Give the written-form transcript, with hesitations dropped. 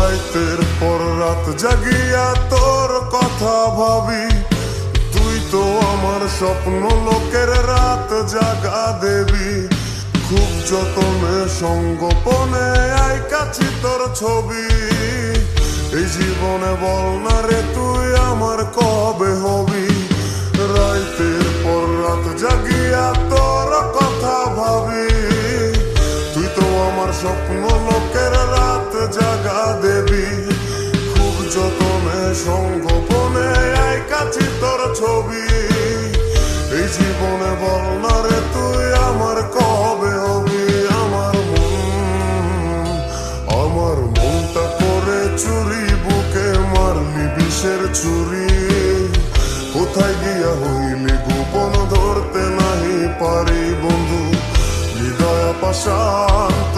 রাতের পর রাত জাগিয়া তোর কথা ভাবি, তুই তো আমার স্বপ্ন লোকের রাত জাগা দেবী। খুব যতনে সঙ্গোপনে আইকাছি তোর ছবি, এই জীবনে বল না রে তুই আমার কবে হবি। রাতের পর রাত জাগিয়া তোর কথা ভাবি, তুই তো আমার স্বপ্ন লোকের রাত জাগা দেবী। খুব যতনে সঙ্গোপনে আইকাছি তোর ছবি, এই জীবনে বল না রে তুই আমার কবে হবি। আমার মনটা করে চুরি, বুকে মারলি বিষের ছুরি। কোথায় গিয়া হইলি গোপন ধরতে নাহি পারি বন্ধু, হৃদয় পাশান্ত